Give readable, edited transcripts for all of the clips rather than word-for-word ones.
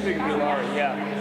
speaking to Laurie, yeah.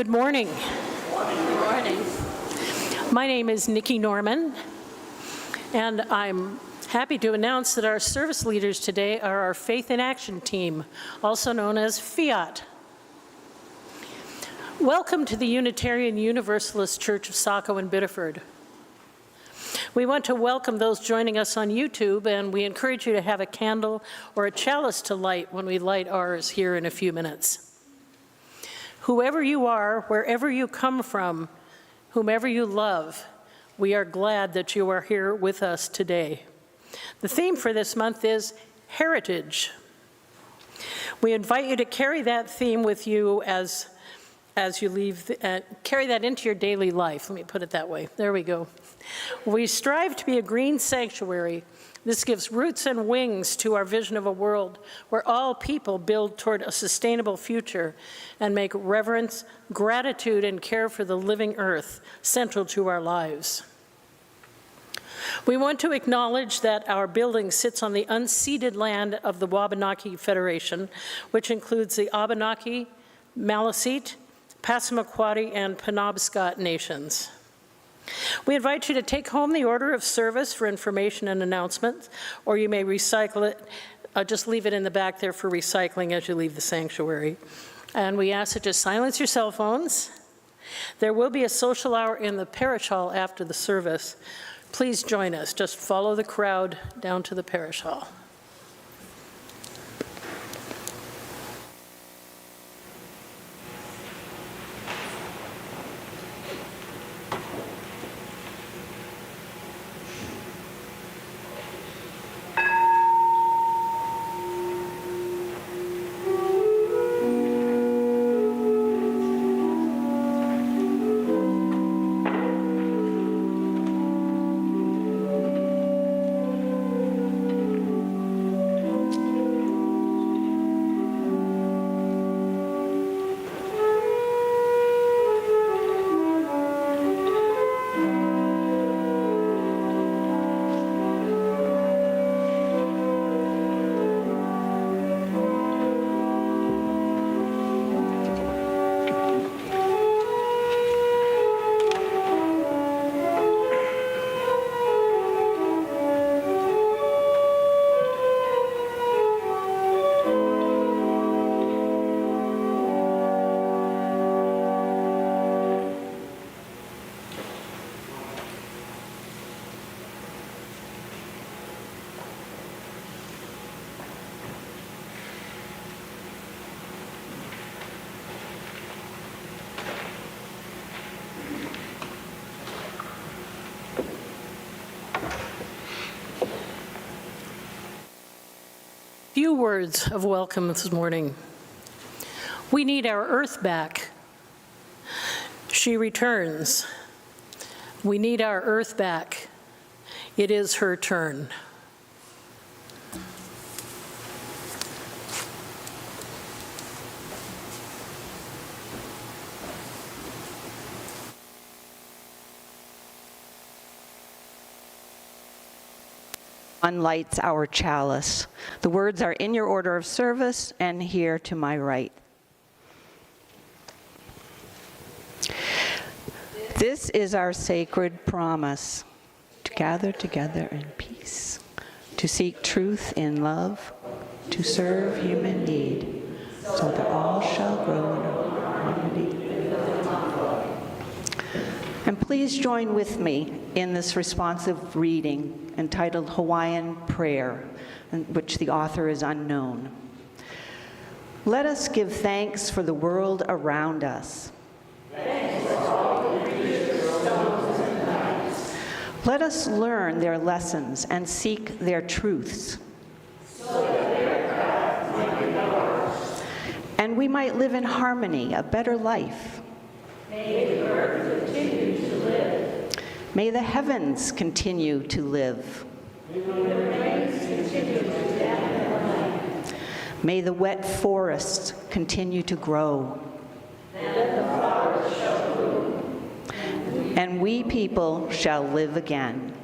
Good morning. Good morning. My name is Nikki Norman, and I'm happy to announce that our service leaders today are our Faith in Action team, also known as FIAT. Welcome to the Unitarian Universalist Church of Saco in Biddeford. We want to welcome those joining us on YouTube, and we encourage you to have a candle or a chalice to light when we light ours here in a few minutes. Whoever you are, wherever you come from, whomever you love, we are glad that you are here with us today. The theme for this month is heritage. We invite you to carry that theme with you as you leave, carry that into your daily life. Let me put it that way. There we go. We strive to be a green sanctuary. This gives roots and wings to our vision of a world where all people build toward a sustainable future and make reverence, gratitude, and care for the living earth central to our lives. We want to acknowledge that our building sits on the unceded land of the Wabanaki Federation, which includes the Abenaki, Maliseet, Passamaquoddy, and Penobscot nations. We invite you to take home the order of service for information and announcements, or you may recycle it. Just leave it in the back there for recycling as you leave the sanctuary. And we ask that you silence your cell phones. There will be a social hour in the parish hall after the service. Please join us. Just follow the crowd down to the parish hall. Few words of welcome this morning. We need our earth back. She returns. We need our earth back. It is her turn. Lights our chalice. The words are in your order of service and here to my right. This is our sacred promise, to gather together in peace, to seek truth in love, to serve human need, so that all shall grow in harmony. And please join with me in this responsive reading entitled Hawaiian Prayer, in which the author is unknown. Let us give thanks for the world around us. Thanks for all the creatures, stones, and plants. Let us learn their lessons and seek their truths, so that their path might be ours, and we might live in harmony, a better life. May the earth continue to live. May the heavens continue to live. May the rains continue to dampen the land. May the wet forests continue to grow. And the flowers shall bloom. And we people shall live again.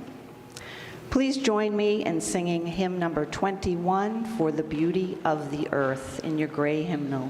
Please join me in singing hymn number 21, For the Beauty of the Earth, in your gray hymnal.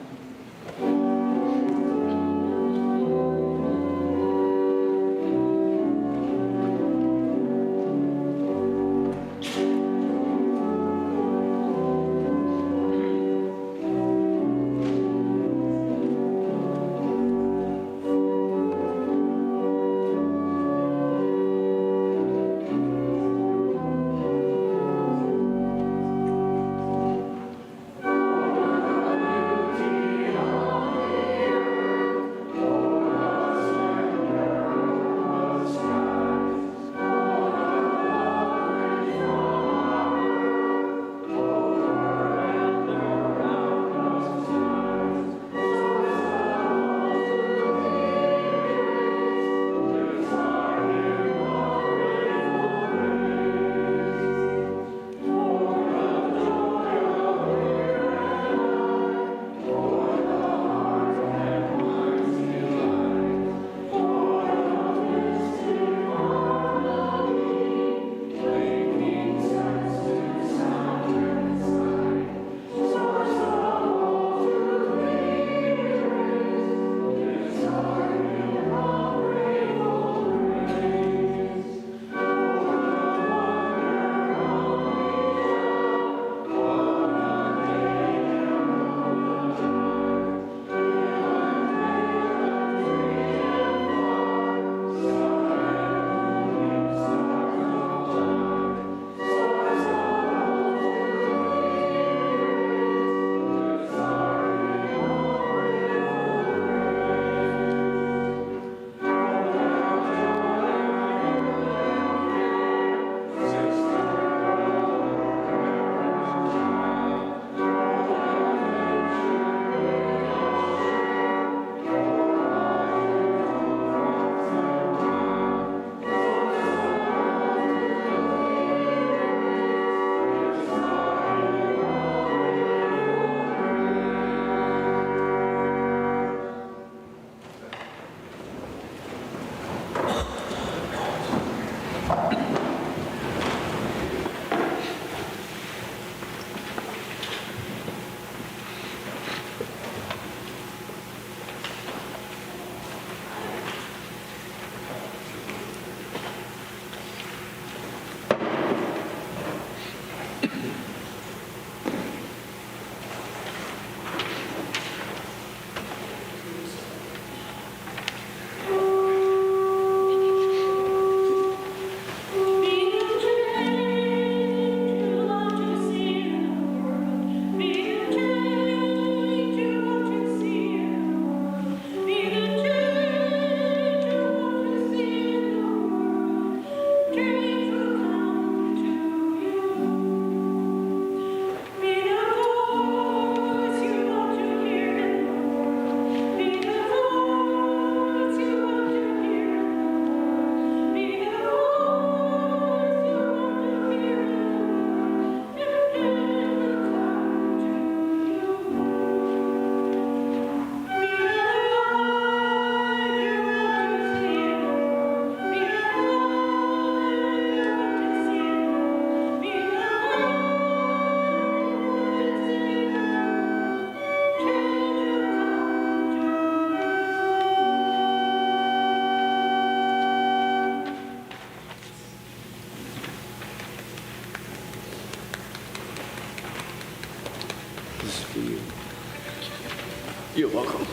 You're welcome.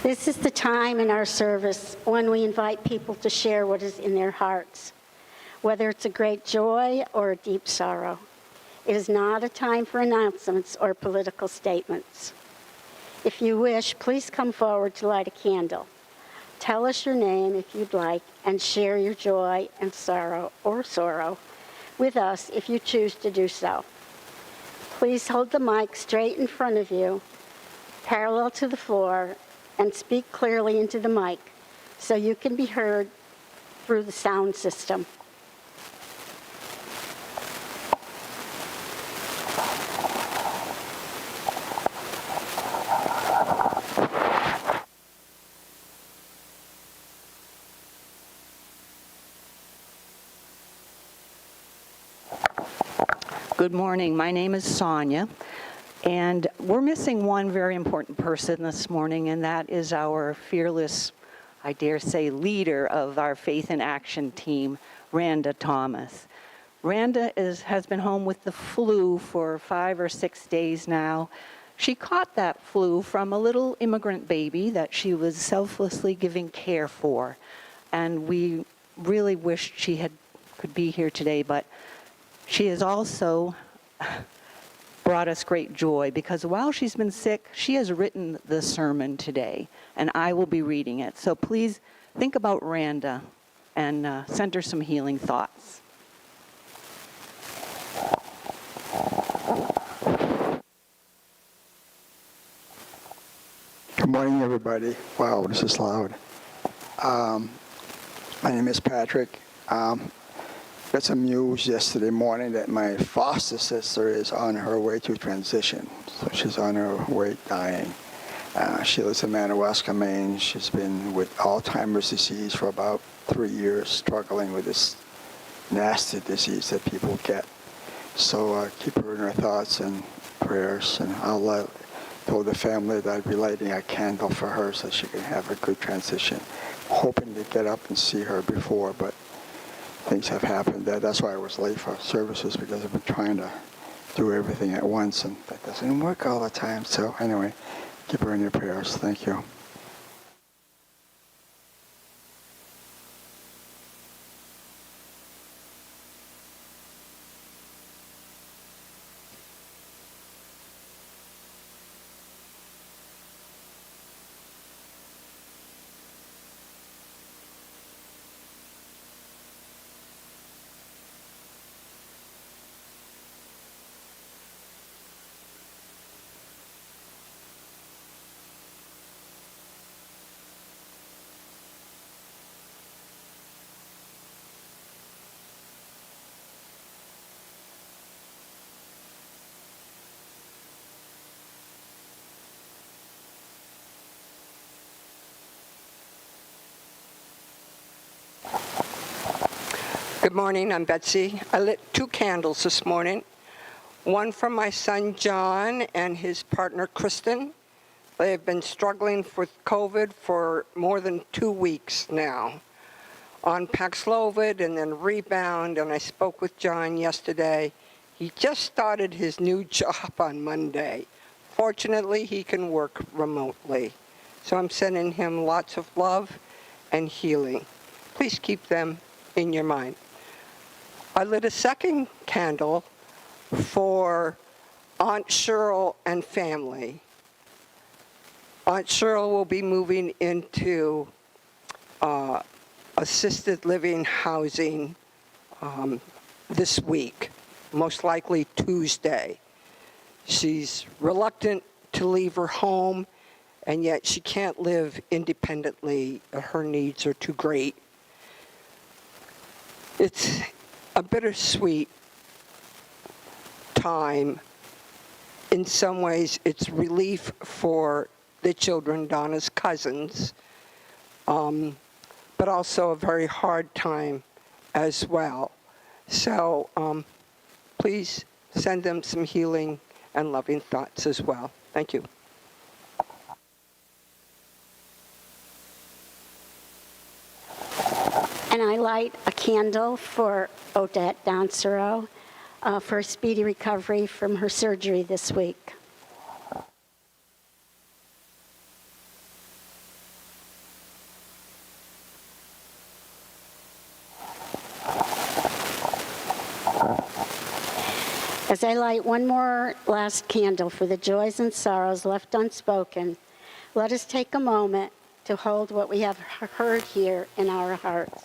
This is the time in our service when we invite people to share what is in their hearts, whether it's a great joy or a deep sorrow. It is not a time for announcements or political statements. If you wish, please come forward to light a candle. Tell us your name if you'd like, and share your joy and sorrow with us if you choose to do so. Please hold the mic straight in front of you, parallel to the floor, and speak clearly into the mic so you can be heard through the sound system. Good morning. My name is Sonia, and we're missing one very important person this morning, and that is our fearless, I dare say, leader of our Faith in Action team, Randa Thomas. Randa has been home with the flu for 5 or 6 days now. She caught that flu from a little immigrant baby that she was selflessly giving care for, and we really wished she could be here today, but she has also brought us great joy because while she's been sick, she has written the sermon today, and I will be reading it. So please think about Randa and send her some healing thoughts. Good morning, everybody. Wow, this is loud. My name is Patrick. Got some news yesterday morning that my foster sister is on her way to transition. So she's on her way dying. She lives in Madawaska, Maine. She's been with Alzheimer's disease for about 3 years, struggling with this nasty disease that people get. So keep her in her thoughts and prayers. And I'll told the family that I'd be lighting a candle for her so she can have a good transition. Hoping to get up and see her before, but things have happened. That's why I was late for services, because I've been trying to do everything at once, and that doesn't work all the time. So anyway, keep her in your prayers. Thank you. Good morning, I'm Betsy. I lit 2 candles this morning. One for my son John and his partner Kristen. They have been struggling with COVID for more than 2 weeks now. On Paxlovid and then rebound, and I spoke with John yesterday. He just started his new job on Monday. Fortunately, he can work remotely. So I'm sending him lots of love and healing. Please keep them in your mind. I lit a second candle for Aunt Cheryl and family. Aunt Cheryl will be moving into assisted living housing this week, most likely Tuesday. She's reluctant to leave her home, and yet she can't live independently. Her needs are too great. It's a bittersweet time. In some ways, it's relief for the children, Donna's cousins, but also a very hard time as well. So please send them some healing and loving thoughts as well. Thank you. And I light a candle for Odette Donsero for a speedy recovery from her surgery this week. As I light one more last candle for the joys and sorrows left unspoken, let us take a moment to hold what we have heard here in our hearts.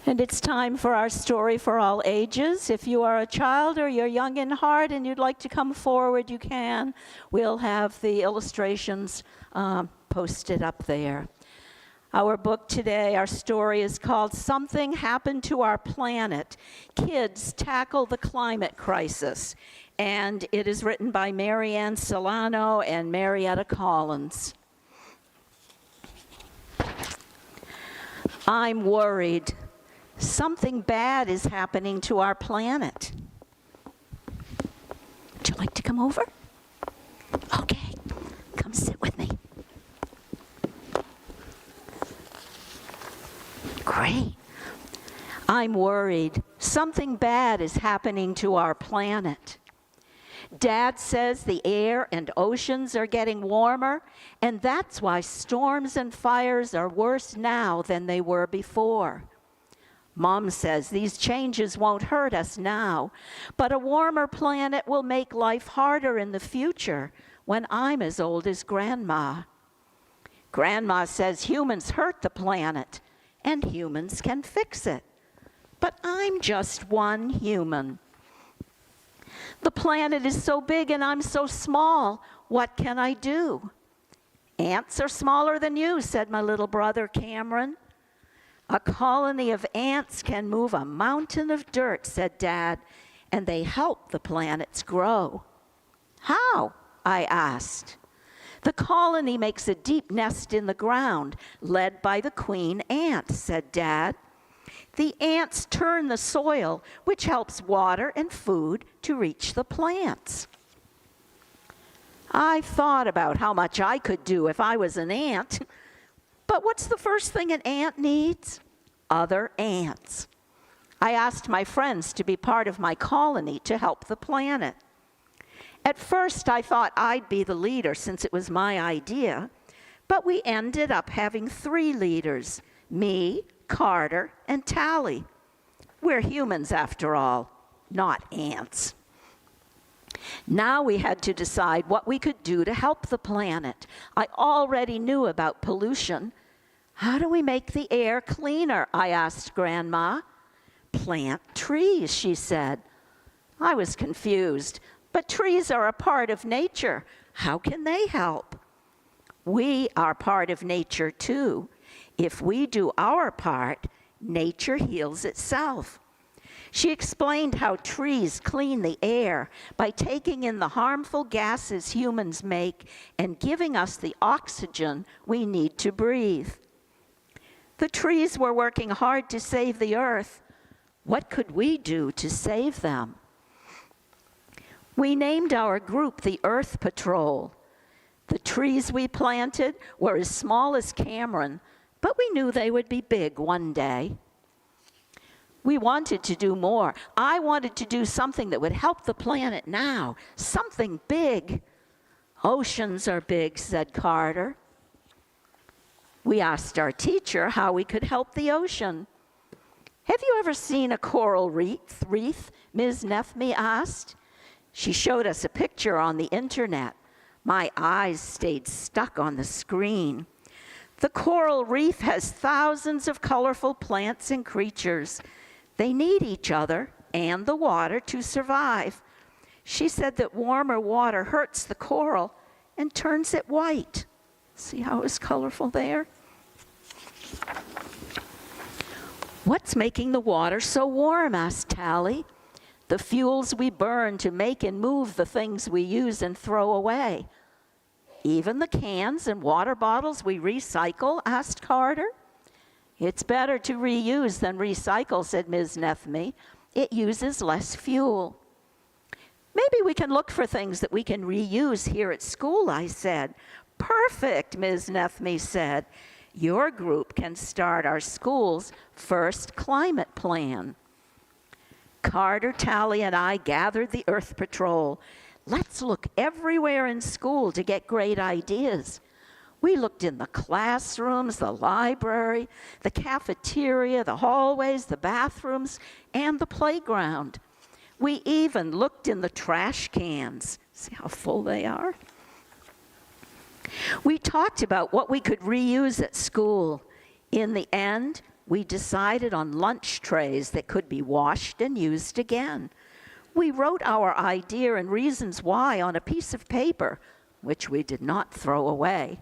And it's time for our story for all ages. If you are a child or you're young in heart and you'd like to come forward, you can. We'll have the illustrations posted up there. Our book today, our story is called Something Happened to Our Planet. Kids Tackle the Climate Crisis. And it is written by Marianne Solano and Marietta Collins. I'm worried. Something bad is happening to our planet. Would you like to come over? Okay, come sit with me. Great. I'm worried. Something bad is happening to our planet. Dad says the air and oceans are getting warmer, and that's why storms and fires are worse now than they were before. Mom says these changes won't hurt us now, but a warmer planet will make life harder in the future when I'm as old as Grandma. Grandma says humans hurt the planet, and humans can fix it. But I'm just one human. The planet is so big and I'm so small. What can I do? Ants are smaller than you, said my little brother Cameron. A colony of ants can move a mountain of dirt, said Dad, and they help the planets grow. How? I asked. The colony makes a deep nest in the ground, led by the queen ant, said Dad. The ants turn the soil, which helps water and food to reach the plants. I thought about how much I could do if I was an ant. But what's the first thing an ant needs? Other ants. I asked my friends to be part of my colony to help the planet. At first, I thought I'd be the leader since it was my idea, but we ended up having 3 leaders, me, Carter, and Tally. We're humans after all, not ants. Now we had to decide what we could do to help the planet. I already knew about pollution. How do we make the air cleaner? I asked Grandma. Plant trees, she said. I was confused, but trees are a part of nature. How can they help? We are part of nature too. If we do our part, nature heals itself. She explained how trees clean the air by taking in the harmful gases humans make and giving us the oxygen we need to breathe. The trees were working hard to save the earth. What could we do to save them? We named our group the Earth Patrol. The trees we planted were as small as Cameron, but we knew they would be big one day. We wanted to do more. I wanted to do something that would help the planet now, something big. Oceans are big, said Carter. We asked our teacher how we could help the ocean. Have you ever seen a coral wreath? Ms. Nethme asked. She showed us a picture on the internet. My eyes stayed stuck on the screen. The coral reef has thousands of colorful plants and creatures. They need each other and the water to survive. She said that warmer water hurts the coral and turns it white. See how it's colorful there? What's making the water so warm? Asked Tally. The fuels we burn to make and move the things we use and throw away. Even the cans and water bottles we recycle? Asked Carter. It's better to reuse than recycle, said Ms. Nethme. It uses less fuel. Maybe we can look for things that we can reuse here at school, I said. Perfect, Ms. Nethme said. Your group can start our school's first climate plan. Carter, Tally, and I gathered the Earth Patrol. Let's look everywhere in school to get great ideas. We looked in the classrooms, the library, the cafeteria, the hallways, the bathrooms, and the playground. We even looked in the trash cans. See how full they are? We talked about what we could reuse at school. In the end, we decided on lunch trays that could be washed and used again. We wrote our idea and reasons why on a piece of paper, which we did not throw away.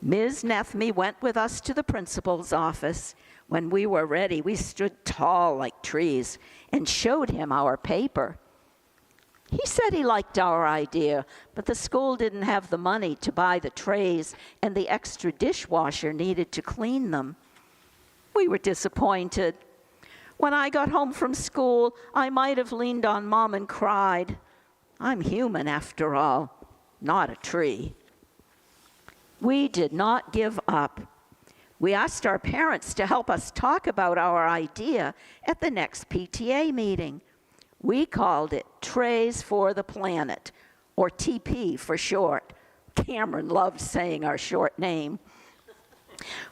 Ms. Nethme went with us to the principal's office. When we were ready, we stood tall like trees and showed him our paper. He said he liked our idea, but the school didn't have the money to buy the trays and the extra dishwasher needed to clean them. We were disappointed. When I got home from school, I might have leaned on Mom and cried. I'm human after all, not a tree. We did not give up. We asked our parents to help us talk about our idea at the next PTA meeting. We called it Trays for the Planet, or TP for short. Cameron loved saying our short name.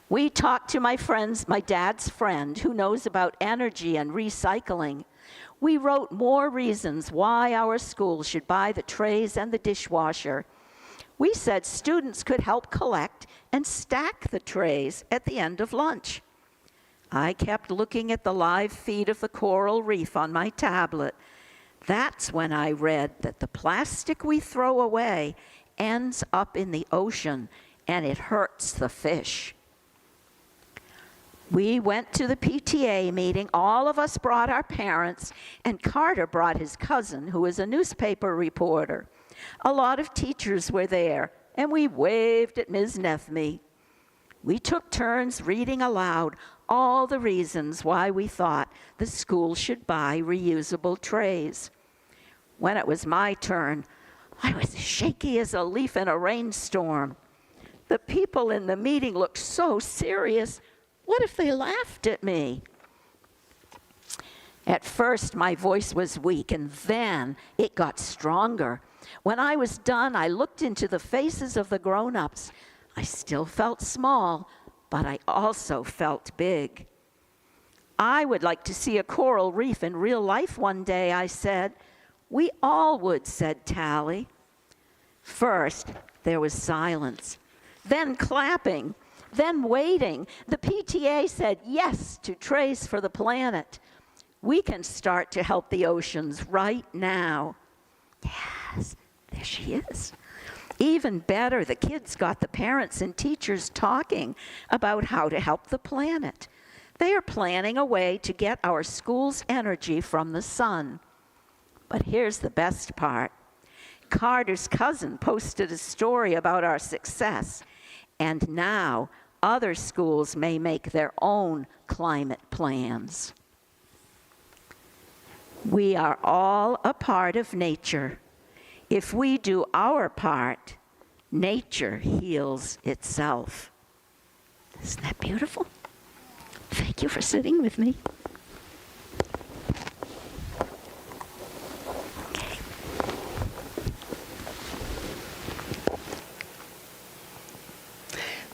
We talked to my dad's friend who knows about energy and recycling. We wrote more reasons why our school should buy the trays and the dishwasher. We said students could help collect and stack the trays at the end of lunch. I kept looking at the live feed of the coral reef on my tablet. That's when I read that the plastic we throw away ends up in the ocean and it hurts the fish. We went to the PTA meeting. All of us brought our parents, and Carter brought his cousin, who is a newspaper reporter. A lot of teachers were there, and we waved at Ms. Nethme. We took turns reading aloud all the reasons why we thought the school should buy reusable trays. When it was my turn, I was shaky as a leaf in a rainstorm. The people in the meeting looked so serious. What if they laughed at me? At first, my voice was weak, and then it got stronger. When I was done, I looked into the faces of the grown-ups. I still felt small, but I also felt big. I would like to see a coral reef in real life one day, I said. We all would, said Tally. First, there was silence, then clapping, then waiting. The PTA said yes to Trays for the Planet. We can start to help the oceans right now. Yes, there she is. Even better, the kids got the parents and teachers talking about how to help the planet. They are planning a way to get our school's energy from the sun. But here's the best part. Carter's cousin posted a story about our success, and now other schools may make their own climate plans. We are all a part of nature. If we do our part, nature heals itself. Isn't that beautiful? Thank you for sitting with me. Okay.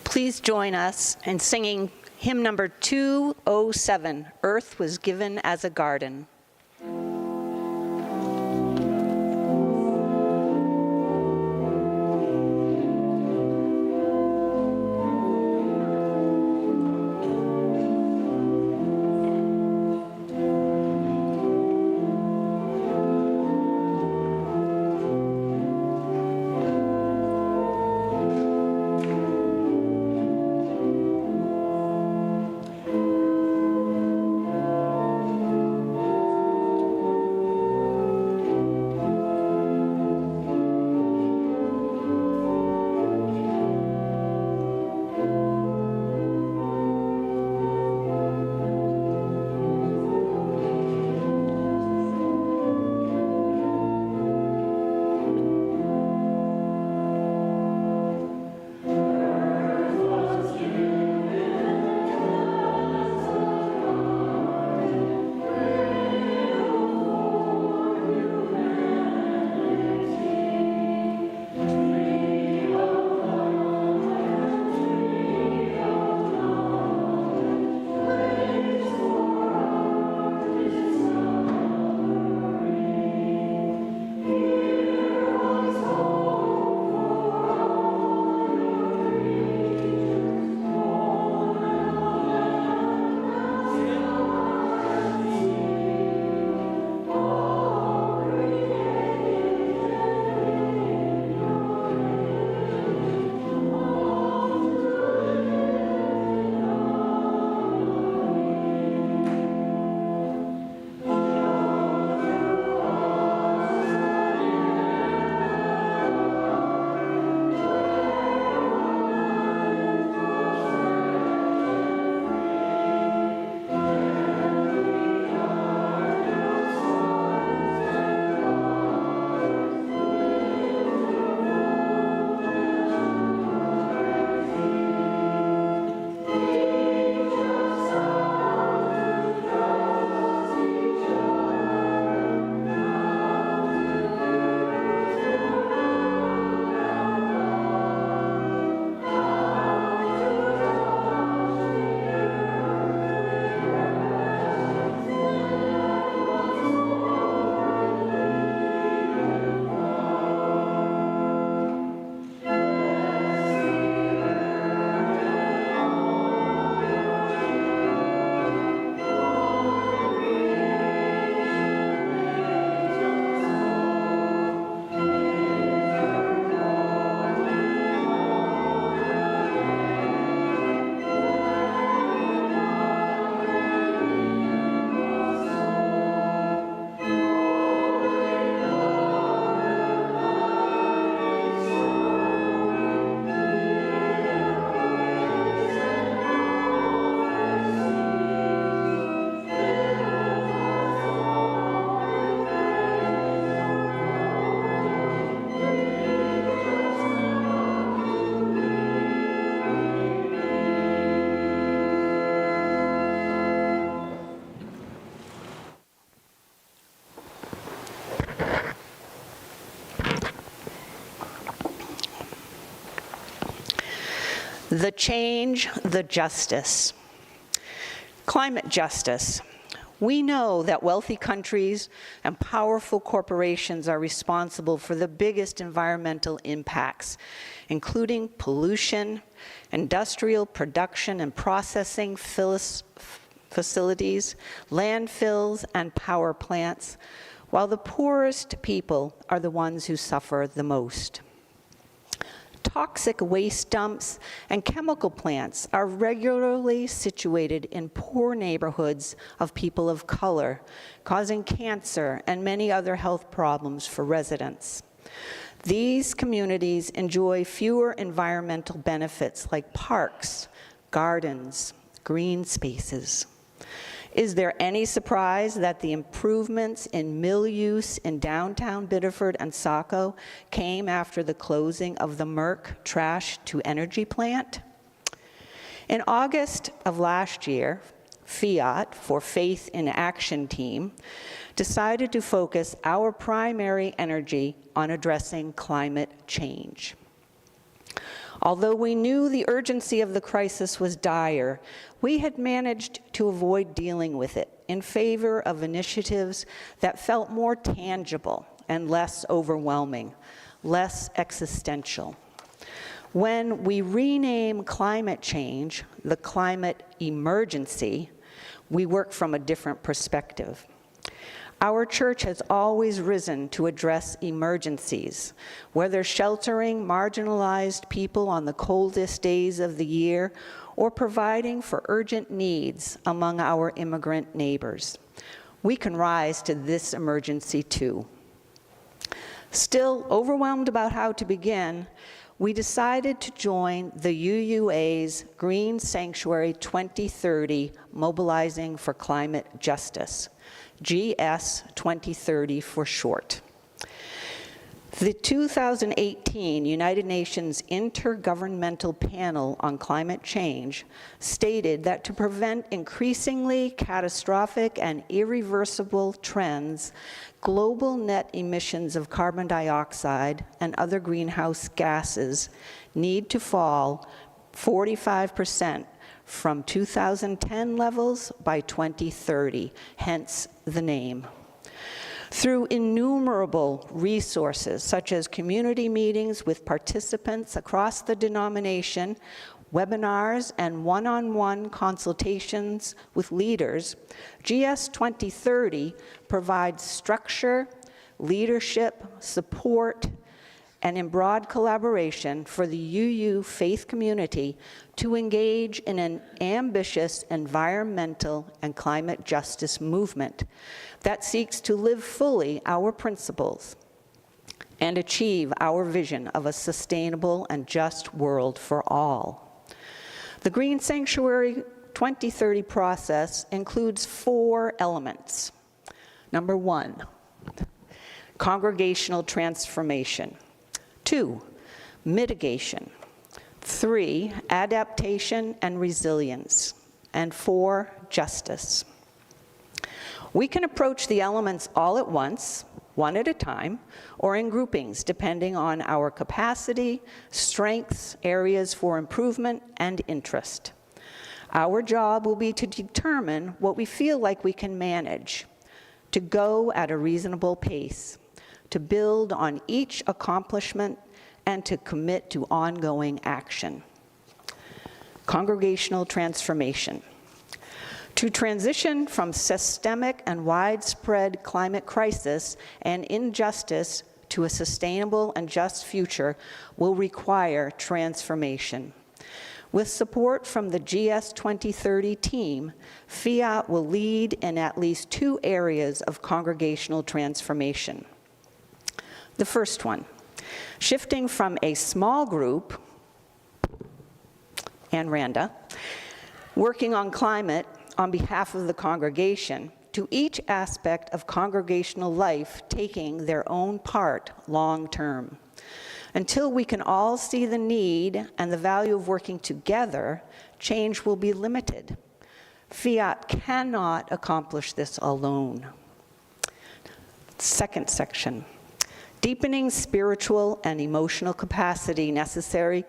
Please join us in singing hymn number 207, Earth Was Given as a Garden. The change, the justice. Climate justice. We know that wealthy countries and powerful corporations are responsible for the biggest environmental impacts, including pollution, industrial production and processing facilities, landfills, and power plants, while the poorest people are the ones who suffer the most. toxic waste dumps and chemical plants are regularly situated in poor neighborhoods of people of color, causing cancer and many other health problems for residents. These communities enjoy fewer environmental benefits like parks, gardens, green spaces. Is there any surprise that the improvements in mill use in downtown Biddeford and Saco came after the closing of the Merck trash-to-energy plant? In August of last year, Fiat, for Faith in Action team, decided to focus our primary energy on addressing climate change. Although we knew the urgency of the crisis was dire, we had managed to avoid dealing with it in favor of initiatives that felt more tangible and less overwhelming, less existential. When we rename climate change the climate emergency, we work from a different perspective. Our church has always risen to address emergencies, whether sheltering marginalized people on the coldest days of the year or providing for urgent needs among our immigrant neighbors. We can rise to this emergency too. Still overwhelmed about how to begin, we decided to join the UUA's Green Sanctuary 2030 Mobilizing for Climate Justice, GS 2030 for short. The 2018 United Nations Intergovernmental Panel on Climate Change stated that to prevent increasingly catastrophic and irreversible trends, global net emissions of carbon dioxide and other greenhouse gases need to fall 45% from 2010 levels by 2030, hence the name. Through innumerable resources, such as community meetings with participants across the denomination, webinars, and one-on-one consultations with leaders, GS 2030 provides structure, leadership, support, and in broad collaboration for the UU faith community to engage in an ambitious environmental and climate justice movement that seeks to live fully our principles and achieve our vision of a sustainable and just world for all. The Green Sanctuary 2030 process includes 4 elements. Number 1, congregational transformation. 2, mitigation. 3, adaptation and resilience. And 4, justice. We can approach the elements all at once, one at a time, or in groupings, depending on our capacity, strengths, areas for improvement, and interest. Our job will be to determine what we feel like we can manage, to go at a reasonable pace, to build on each accomplishment, and to commit to ongoing action. Congregational transformation. To transition from systemic and widespread climate crisis and injustice to a sustainable and just future will require transformation. With support from the GS 2030 team, Fiat will lead in at least 2 areas of congregational transformation. The first one, shifting from a small group, and Randa, working on climate on behalf of the congregation, to each aspect of congregational life taking their own part long-term. Until we can all see the need and the value of working together, change will be limited. Fiat cannot accomplish this alone. Second section, deepening spiritual and emotional capacity necessary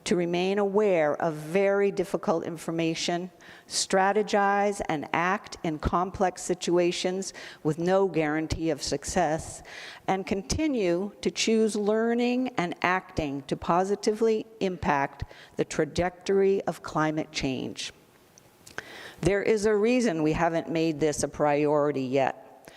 to remain aware of very difficult information, strategize and act in complex situations with no guarantee of success, and continue to choose learning and acting to positively impact the trajectory of climate change. There is a reason we haven't made this a priority yet.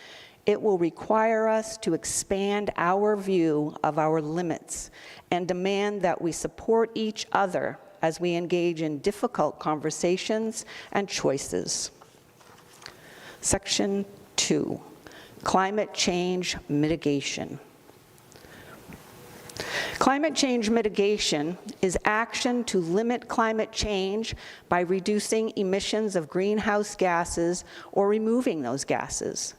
it will require us to expand our view of our limits and demand that we support each other as we engage in difficult conversations and choices. Section 2, Climate Change Mitigation. Climate change mitigation is action to limit climate change by reducing emissions of greenhouse gases or removing those gases.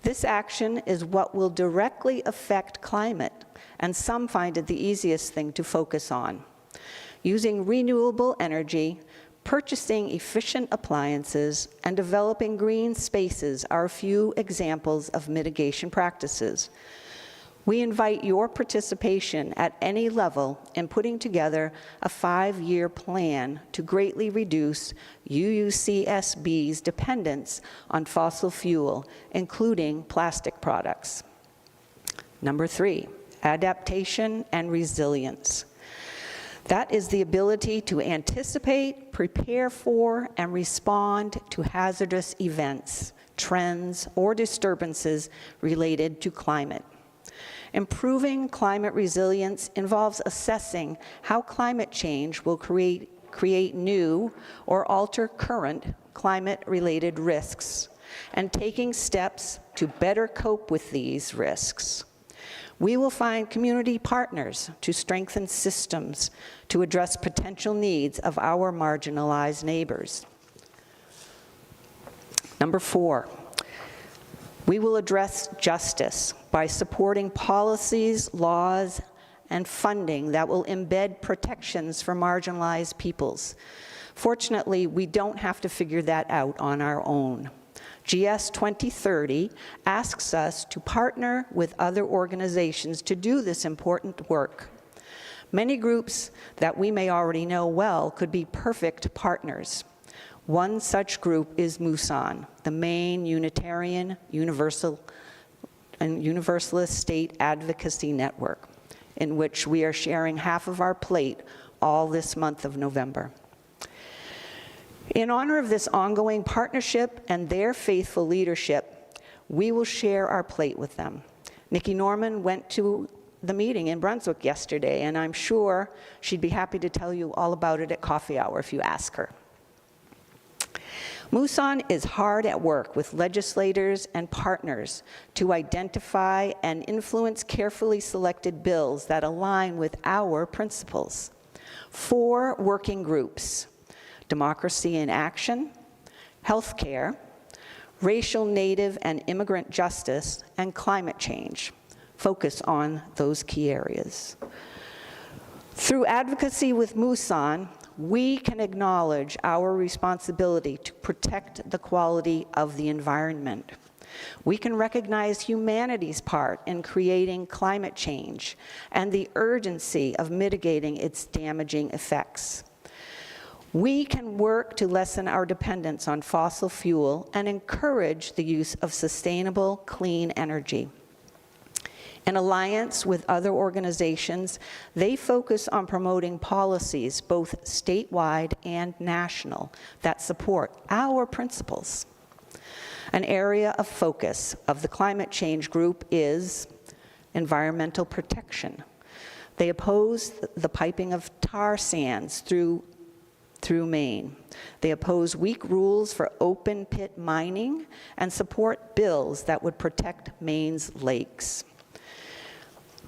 This action is what will directly affect climate, and some find it the easiest thing to focus on. Using renewable energy, purchasing efficient appliances, and developing green spaces are a few examples of mitigation practices. We invite your participation at any level in putting together a 5-year plan to greatly reduce UUCSB's dependence on fossil fuel, including plastic products. Number 3, adaptation and resilience. That is the ability to anticipate, prepare for, and respond to hazardous events, trends, or disturbances related to climate. Improving climate resilience involves assessing how climate change will create new or alter current climate-related risks, and taking steps to better cope with these risks. We will find community partners to strengthen systems to address potential needs of our marginalized neighbors. Number 4, we will address justice by supporting policies, laws, and funding that will embed protections for marginalized peoples. Fortunately, we don't have to figure that out on our own. GS 2030 asks us to partner with other organizations to do this important work. Many groups that we may already know well could be perfect partners. One such group is MUSON, the main Unitarian, Universalist state advocacy network, in which we are sharing half of our plate all this month of November. In honor of this ongoing partnership and their faithful leadership, we will share our plate with them. Nikki Norman went to the meeting in Brunswick yesterday, and I'm sure she'd be happy to tell you all about it at coffee hour if you ask her. MUSON is hard at work with legislators and partners to identify and influence carefully selected bills that align with our principles. 4 working groups: Democracy in Action, Healthcare, Racial, Native, and Immigrant Justice, and Climate Change focus on those key areas. Through advocacy with MUSON, we can acknowledge our responsibility to protect the quality of the environment. We can recognize humanity's part in creating climate change and the urgency of mitigating its damaging effects. We can work to lessen our dependence on fossil fuel and encourage the use of sustainable, clean energy. In alliance with other organizations, they focus on promoting policies, both statewide and national, that support our principles. An area of focus of the climate change group is environmental protection. They oppose the piping of tar sands through Maine. They oppose weak rules for open pit mining and support bills that would protect Maine's lakes.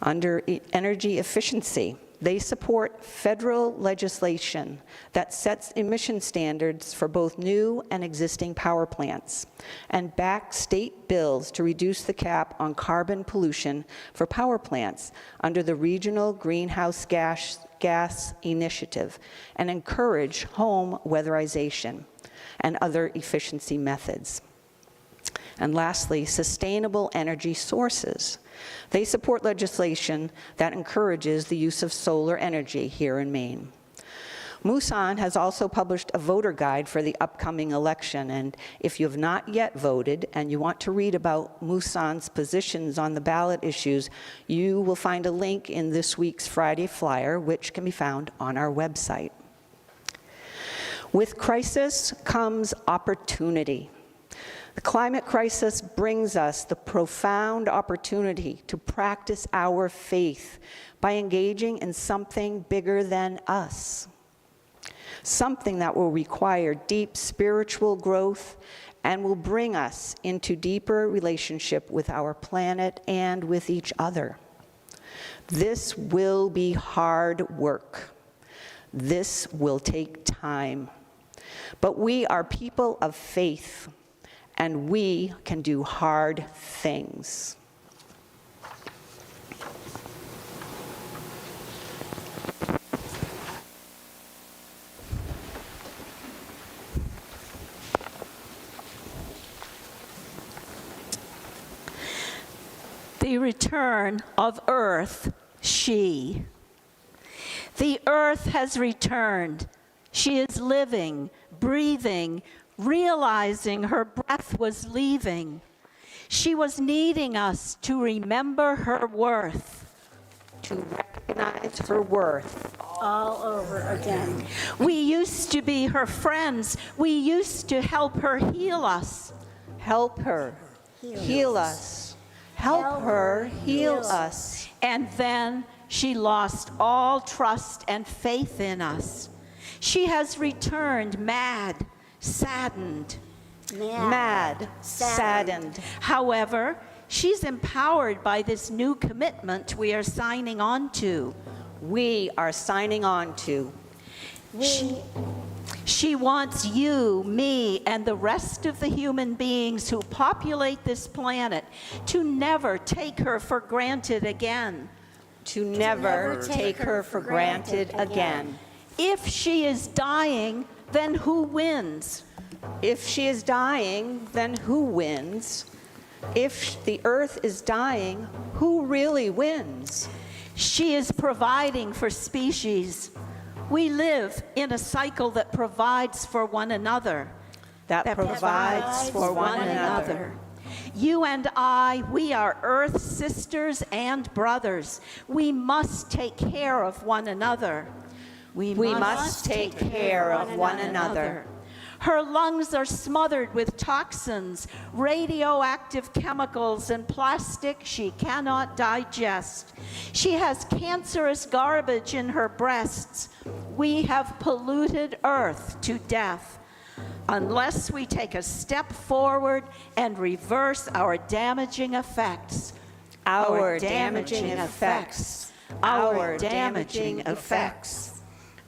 Under energy efficiency, they support federal legislation that sets emission standards for both new and existing power plants, and back state bills to reduce the cap on carbon pollution for power plants under the Regional Greenhouse Gas Initiative, and encourage home weatherization and other efficiency methods. And lastly, sustainable energy sources. They support legislation that encourages the use of solar energy here in Maine. MUSON has also published a voter guide for the upcoming election, and if you have not yet voted and you want to read about MUSON's positions on the ballot issues, you will find a link in this week's Friday flyer, which can be found on our website. With crisis comes opportunity. The climate crisis brings us the profound opportunity to practice our faith by engaging in something bigger than us, something that will require deep spiritual growth and will bring us into deeper relationship with our planet and with each other. This will be hard work. This will take time. But we are people of faith, and we can do hard things. The return of earth, she. The earth has returned. She is living, breathing, realizing her breath was leaving. She was needing us to remember her worth. To recognize her worth. All over again. We used to be her friends. We used to help her heal us. Help her, heal us. Help her, heal us. And then she lost all trust and faith in us. She has returned mad, saddened. Mad, saddened. However, she's empowered by this new commitment we are signing on to. We are signing on to. She wants you, me, and the rest of the human beings who populate this planet to never take her for granted again. To never take her for granted again. If she is dying, then who wins? If she is dying, then who wins? If the earth is dying, who really wins? She is providing for species. We live in a cycle that provides for one another. That provides for one another. You and I, we are Earth sisters and brothers. We must take care of one another. We must take care of one another. Her lungs are smothered with toxins, radioactive chemicals, and plastic she cannot digest. She has cancerous garbage in her breasts. We have polluted Earth to death. Unless we take a step forward and reverse our damaging effects. Our damaging effects. Our damaging effects.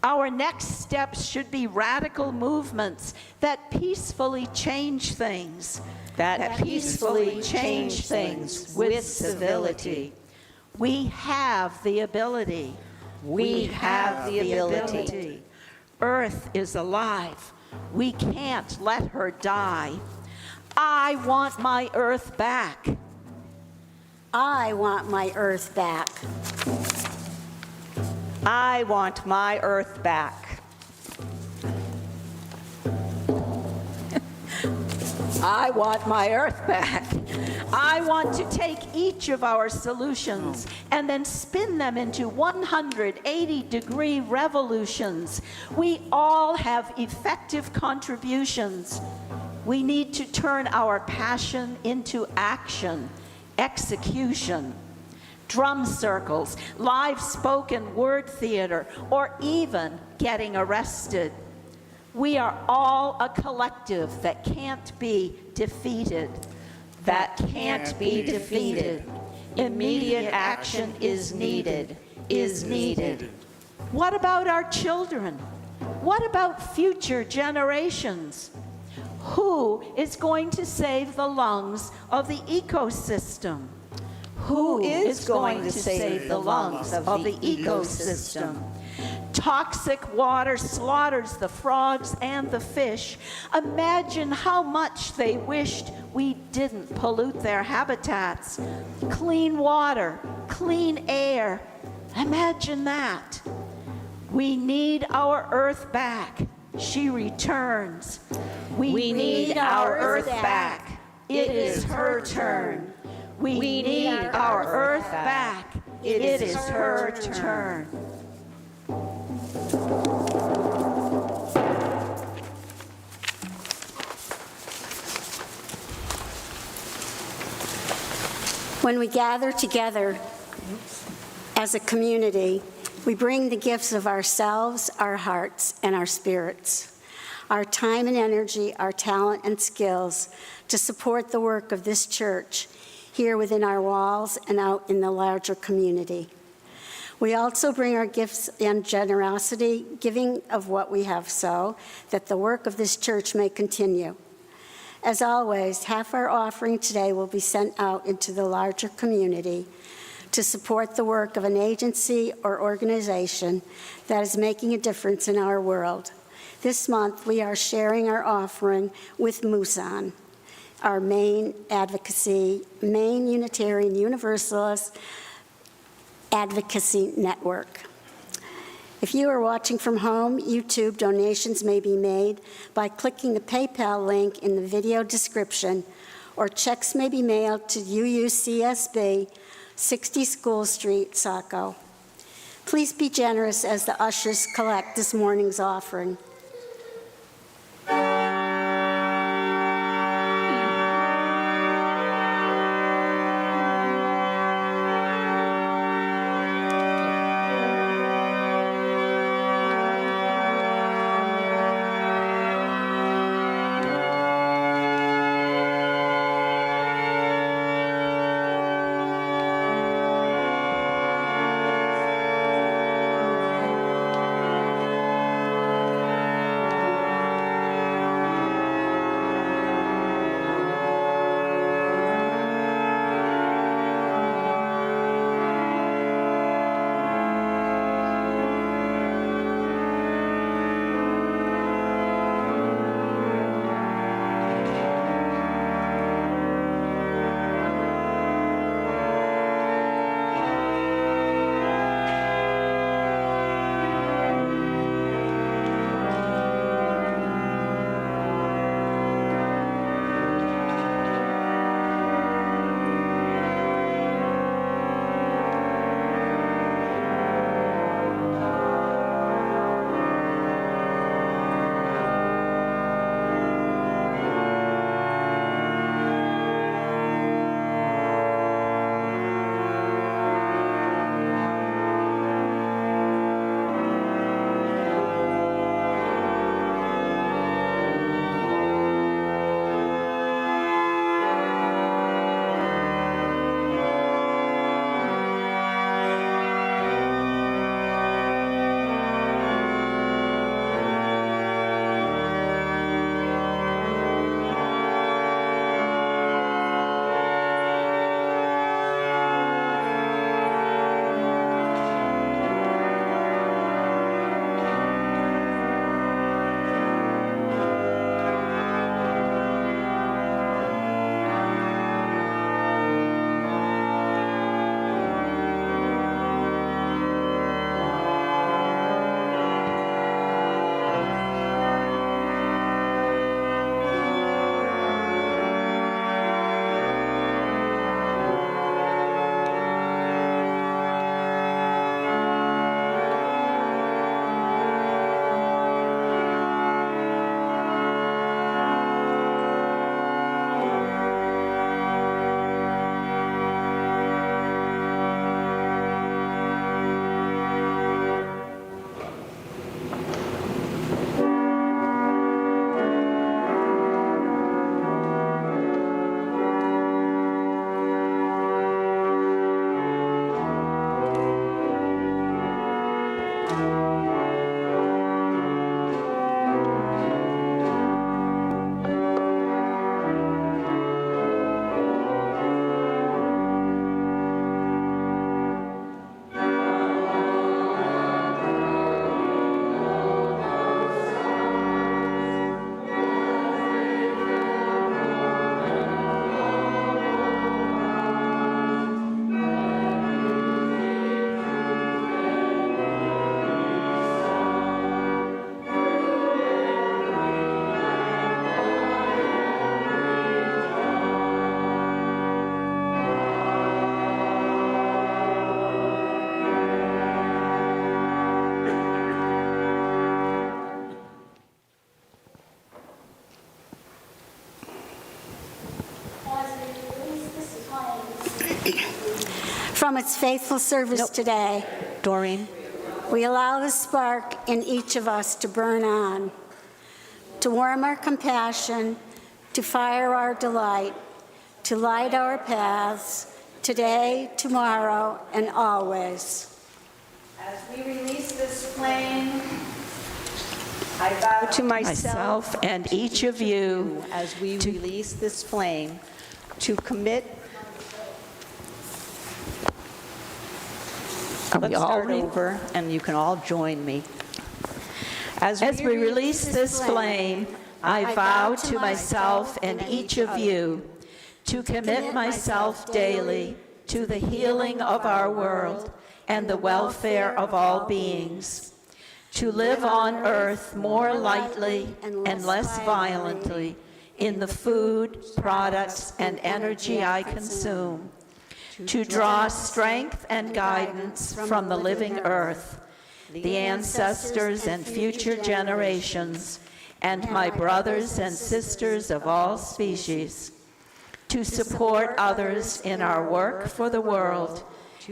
Our next steps should be radical movements that peacefully change things. That peacefully change things with civility. We have the ability. We have the ability. Earth is alive. We can't let her die. I want my Earth back. I want my Earth back. I want my Earth back. I want my Earth back. I want to take each of our solutions and then spin them into 180-degree revolutions. We all have effective contributions. We need to turn our passion into action, execution. Drum circles, live spoken word theater, or even getting arrested. We are all a collective that can't be defeated. That can't be defeated. Immediate action is needed. What about our children? What about future generations? Who is going to save the lungs of the ecosystem? Who is going to save the lungs of the ecosystem? Toxic water slaughters the frogs and the fish. Imagine how much they wished we didn't pollute their habitats. Clean water, clean air. Imagine that. We need our Earth back. She returns. We need our Earth back. It is her turn. We need our Earth back. It is her turn. When we gather together as a community, we bring the gifts of ourselves, our hearts, and our spirits, our time and energy, our talent and skills to support the work of this church here within our walls and out in the larger community. We also bring our gifts and generosity, giving of what we have so that the work of this church may continue. As always, half our offering today will be sent out into the larger community to support the work of an agency or organization that is making a difference in our world. This month, we are sharing our offering with Musan, our main Unitarian Universalist advocacy network. If you are watching from home, YouTube donations may be made by clicking the PayPal link in the video description, or checks may be mailed to UUCSB, 60 School Street, Saco. Please be generous as the ushers collect this morning's offering. from its faithful service Nope. today. Doreen? We allow the spark in each of us to burn on, to warm our compassion, to fire our delight, to light our paths, today, tomorrow, and always. As we release this flame, I vow to Myself and each of you, as we release this flame, to commit. Let's start over, and you can all join me. As we release this flame, I vow to myself and each of you to commit myself daily to the healing of our world and the welfare of all beings, to live on earth more lightly and less violently in the food, products, and energy I consume, to draw strength and guidance from the living earth, the ancestors and future generations, and my brothers and sisters of all species, to support others in our work for the world,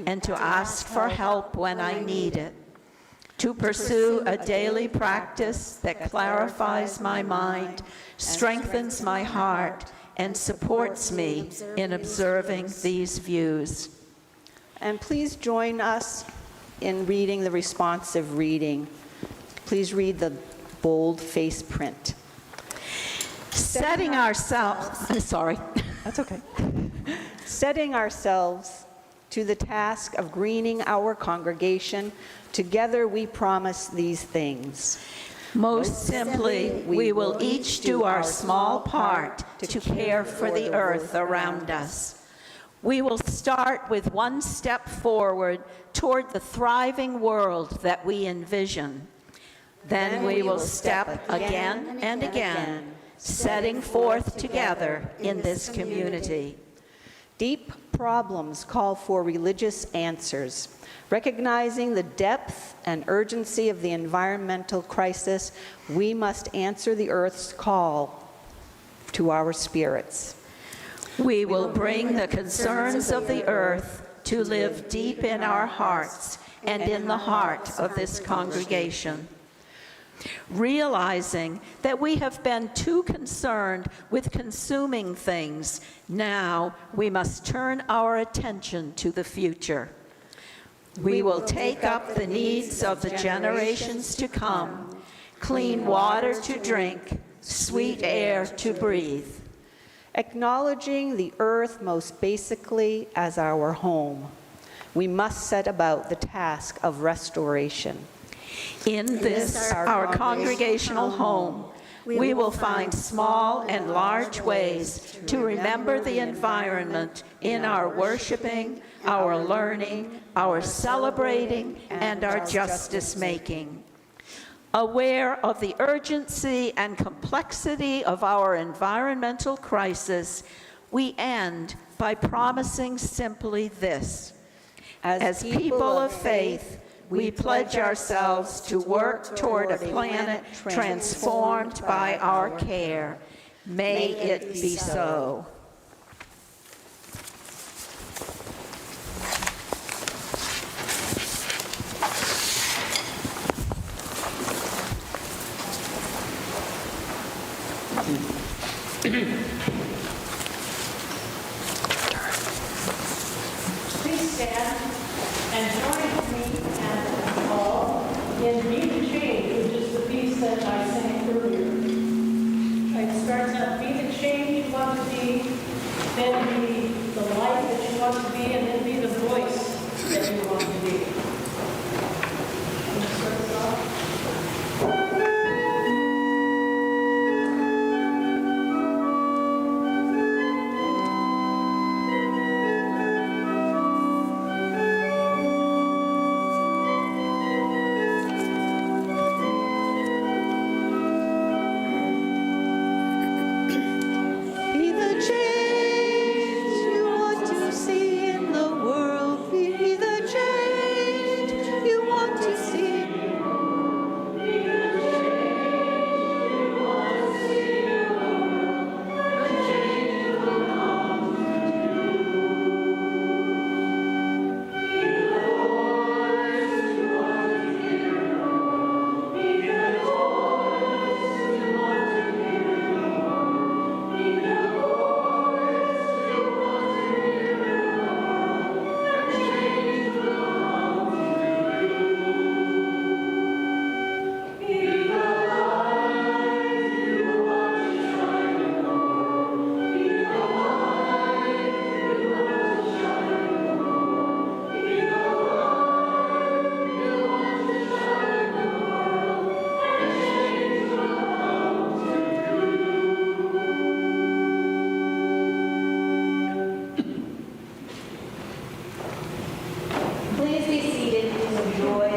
and to ask for help when I need it, to pursue a daily practice that clarifies my mind, strengthens my heart, and supports me in observing these views. And please join us in reading the responsive reading. Please read the bold face print. Setting ourselves, sorry. That's okay. Setting ourselves to the task of greening our congregation, together we promise these things. Most simply, we will each do our small part to care for the earth around us. We will start with one step forward toward the thriving world that we envision. Then we will step again and again, setting forth together in this community. Deep problems call for religious answers. Recognizing the depth and urgency of the environmental crisis, we must answer the earth's call to our spirits. We will bring the concerns of the earth to live deep in our hearts and in the heart of this congregation. Realizing that we have been too concerned with consuming things, now we must turn our attention to the future. We will take up the needs of the generations to come, clean water to drink, sweet air to breathe. Acknowledging the earth most basically as our home, we must set about the task of restoration. In this, our congregational home, we will find small and large ways to remember the environment in our worshiping, our learning, our celebrating, and our justice-making. Aware of the urgency and complexity of our environmental crisis, we end by promising simply this. As people of faith, we pledge ourselves to work toward a planet transformed by our care. May it be so. Please stand and join me and all in Be the Change, which is the piece that I sang earlier. It starts out, be the change you want to be, then be the light that you want to be, and then be the voice that you want to be. Can you start us off? Be the change you want to see in the joy